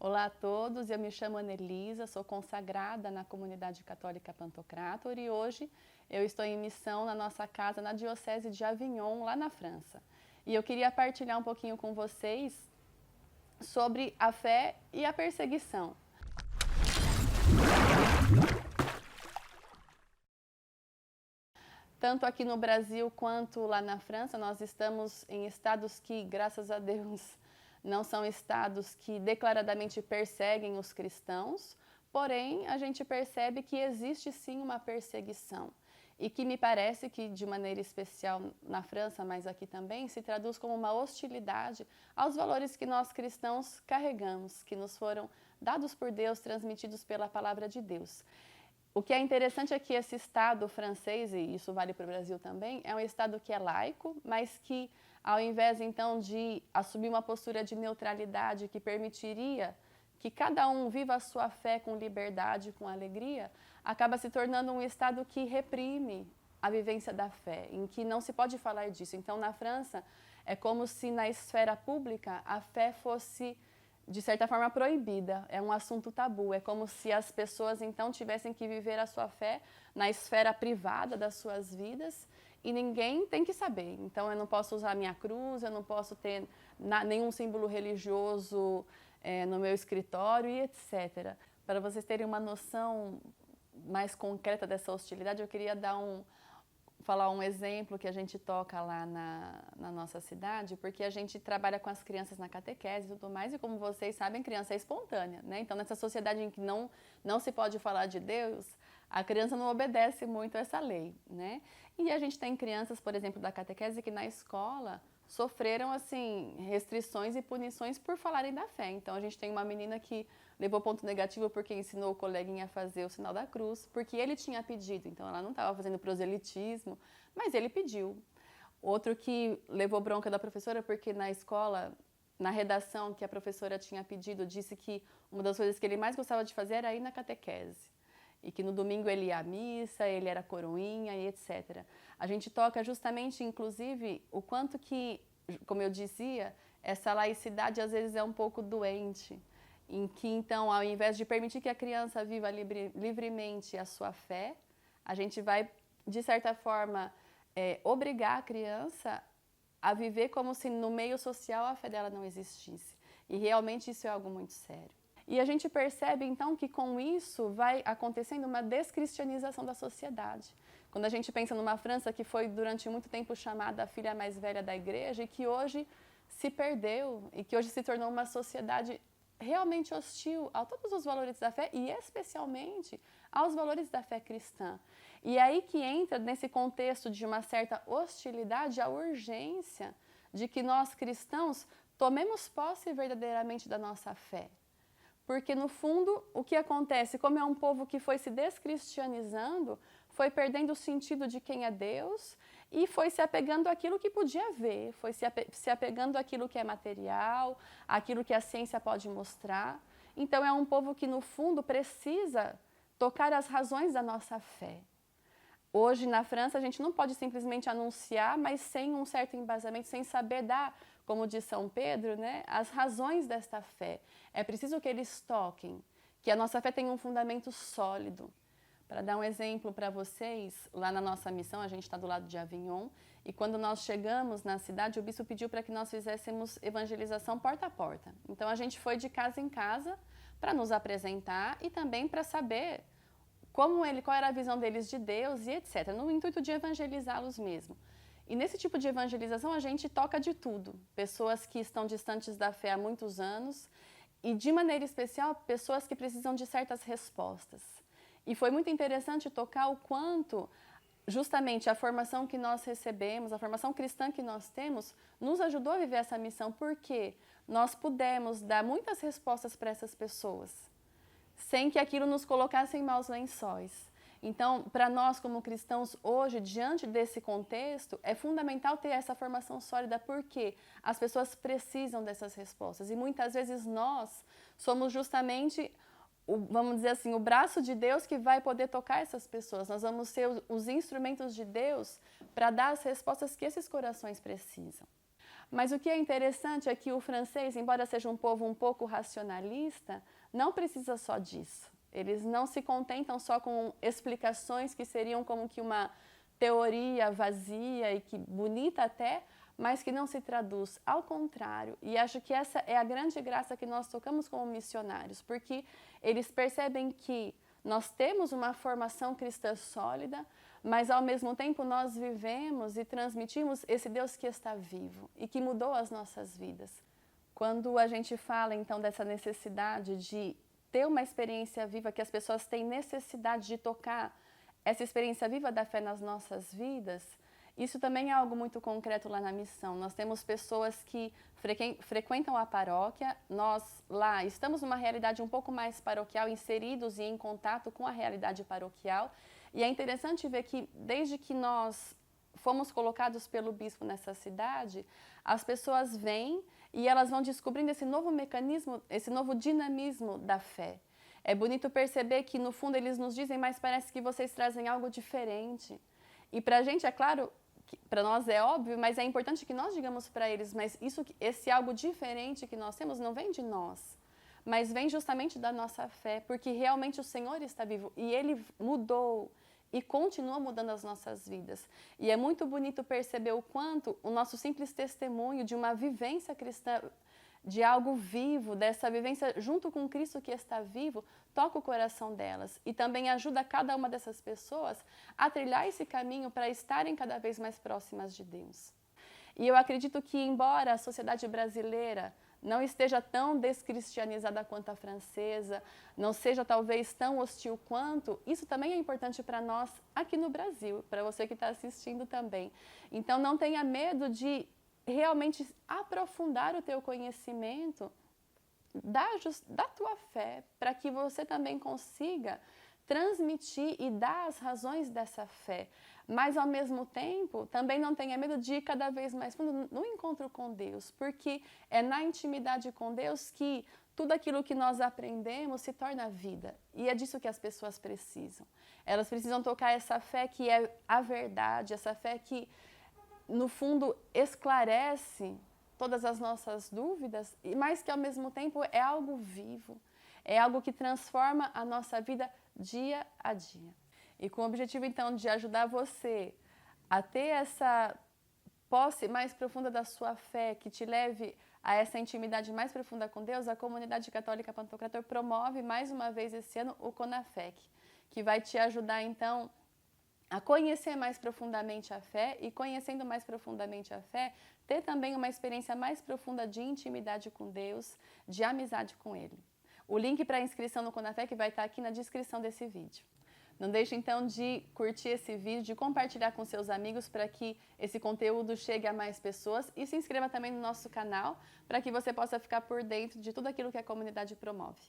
Olá a todos, eu me chamo Anelisa, sou consagrada na comunidade católica Pantocrátor e hoje eu estou em missão na nossa casa na Diocese de Avignon, lá na França. E eu queria partilhar um pouquinho com vocês sobre a fé e a perseguição. Tanto aqui no Brasil quanto lá na França, nós estamos em estados que, graças a Deus, não são estados que declaradamente perseguem os cristãos, porém a gente percebe que existe sim uma perseguição e que me parece que de maneira especial na França, mas aqui também, se traduz como uma hostilidade aos valores que nós cristãos carregamos, que nos foram dados por Deus, transmitidos pela palavra de Deus. O que é interessante é que esse Estado francês, e isso vale para o Brasil também, é um Estado que é laico, mas que, ao invés, então, de assumir uma postura de neutralidade que permitiria que cada um viva a sua fé com liberdade, com alegria, acaba se tornando um Estado que reprime a vivência da fé, em que não se pode falar disso. Então, na França, é como se na esfera pública a fé fosse, de certa forma, proibida, é um assunto tabu, é como se as pessoas então tivessem que viver a sua fé na esfera privada das suas vidas e ninguém tem que saber. Então eu não posso usar minha cruz, eu não posso ter nenhum símbolo religioso no meu escritório e etc. Para vocês terem uma noção mais concreta dessa hostilidade, eu queria falar um exemplo que a gente toca lá na nossa cidade, porque a gente trabalha com as crianças na catequese e tudo mais, e como vocês sabem, criança é espontânea, né? Então, nessa sociedade em que não se pode falar de Deus, a criança não obedece muito a essa lei, né? E a gente tem crianças, por exemplo, da catequese, que na escola sofreram, assim, restrições e punições por falarem da fé. Então, a gente tem uma menina que levou ponto negativo porque ensinou o coleguinha a fazer o sinal da cruz, porque ele tinha pedido. Então, ela não estava fazendo proselitismo, mas ele pediu. Outro que levou bronca da professora porque na escola, na redação que a professora tinha pedido, disse que uma das coisas que ele mais gostava de fazer era ir na catequese. E que no domingo ele ia à missa, ele era coroinha e etc. A gente toca justamente, inclusive, o quanto que, como eu dizia, essa laicidade às vezes é um pouco doente, em que então, ao invés de permitir que a criança viva livremente a sua fé, a gente vai, de certa forma, obrigar a criança a viver como se no meio social a fé dela não existisse. E realmente isso é algo muito sério. E a gente percebe, então, que com isso vai acontecendo uma descristianização da sociedade. Quando a gente pensa numa França que foi durante muito tempo chamada a filha mais velha da igreja e que hoje se perdeu e que hoje se tornou uma sociedade realmente hostil a todos os valores da fé e especialmente aos valores da fé cristã. E é aí que entra nesse contexto de uma certa hostilidade a urgência de que nós cristãos tomemos posse verdadeiramente da nossa fé. Porque, no fundo, o que acontece, como é um povo que foi se descristianizando, foi perdendo o sentido de quem é Deus e foi se apegando àquilo que podia ver, foi se apegando àquilo que é material, àquilo que a ciência pode mostrar. Então, é um povo que, no fundo, precisa tocar as razões da nossa fé. Hoje, na França, a gente não pode simplesmente anunciar, mas sem um certo embasamento, sem saber dar, como diz São Pedro, né, as razões desta fé. É preciso que eles toquem, que a nossa fé tenha um fundamento sólido. Para dar um exemplo para vocês, lá na nossa missão, a gente está do lado de Avignon, e quando nós chegamos na cidade, o bispo pediu para que nós fizéssemos evangelização porta a porta. Então, a gente foi de casa em casa para nos apresentar e também para saber qual era a visão deles de Deus e etc., no intuito de evangelizá-los mesmo. E nesse tipo de evangelização a gente toca de tudo, pessoas que estão distantes da fé há muitos anos e, de maneira especial, pessoas que precisam de certas respostas. E foi muito interessante tocar o quanto, justamente, a formação que nós recebemos, a formação cristã que nós temos, nos ajudou a viver essa missão, porque nós pudemos dar muitas respostas para essas pessoas, sem que aquilo nos colocasse em maus lençóis. Então, para nós como cristãos hoje, diante desse contexto, é fundamental ter essa formação sólida, porque as pessoas precisam dessas respostas. E muitas vezes nós somos justamente, vamos dizer assim, o braço de Deus que vai poder tocar essas pessoas. Nós vamos ser os instrumentos de Deus para dar as respostas que esses corações precisam. Mas o que é interessante é que o francês, embora seja um povo um pouco racionalista, não precisa só disso. Eles não se contentam só com explicações que seriam como que uma teoria vazia e que bonita até, mas que não se traduz. Ao contrário, e acho que essa é a grande graça que nós tocamos como missionários, porque eles percebem que nós temos uma formação cristã sólida, mas ao mesmo tempo nós vivemos e transmitimos esse Deus que está vivo e que mudou as nossas vidas. Quando a gente fala então dessa necessidade de ter uma experiência viva, que as pessoas têm necessidade de tocar essa experiência viva da fé nas nossas vidas, isso também é algo muito concreto lá na missão. Nós temos pessoas que frequentam a paróquia, nós lá estamos numa realidade um pouco mais paroquial, inseridos e em contato com a realidade paroquial. E é interessante ver que desde que nós fomos colocados pelo bispo nessa cidade, as pessoas vêm e elas vão descobrindo esse novo mecanismo, esse novo dinamismo da fé. É bonito perceber que no fundo eles nos dizem, mas parece que vocês trazem algo diferente. E para a gente, é claro, para nós é óbvio, mas é importante que nós digamos para eles, mas esse algo diferente que nós temos não vem de nós, mas vem justamente da nossa fé, porque realmente o Senhor está vivo e Ele mudou e continua mudando as nossas vidas. E é muito bonito perceber o quanto o nosso simples testemunho de uma vivência cristã, de algo vivo, dessa vivência junto com Cristo que está vivo, toca o coração delas e também ajuda cada uma dessas pessoas a trilhar esse caminho para estarem cada vez mais próximas de Deus. E eu acredito que, embora a sociedade brasileira não esteja tão descristianizada quanto a francesa, não seja talvez tão hostil quanto, isso também é importante para nós aqui no Brasil, para você que está assistindo também. Então não tenha medo de realmente aprofundar o teu conhecimento da tua fé, para que você também consiga transmitir e dar as razões dessa fé. Mas, ao mesmo tempo, também não tenha medo de ir cada vez mais fundo no encontro com Deus, porque é na intimidade com Deus que tudo aquilo que nós aprendemos se torna vida. E é disso que as pessoas precisam. Elas precisam tocar essa fé que é a verdade, essa fé que, no fundo, esclarece todas as nossas dúvidas, mas que, ao mesmo tempo, é algo vivo. É algo que transforma a nossa vida dia a dia. E com o objetivo, então, de ajudar você a ter essa posse mais profunda da sua fé, que te leve a essa intimidade mais profunda com Deus, a Comunidade Católica Pantocrator promove mais uma vez esse ano o CONAFEC, que vai te ajudar, então, a conhecer mais profundamente a fé e, conhecendo mais profundamente a fé, ter também uma experiência mais profunda de intimidade com Deus, de amizade com Ele. O link para a inscrição no CONAFEC vai estar aqui na descrição desse vídeo. Não deixe, então, de curtir esse vídeo, de compartilhar com seus amigos para que esse conteúdo chegue a mais pessoas e se inscreva também no nosso canal para que você possa ficar por dentro de tudo aquilo que a comunidade promove.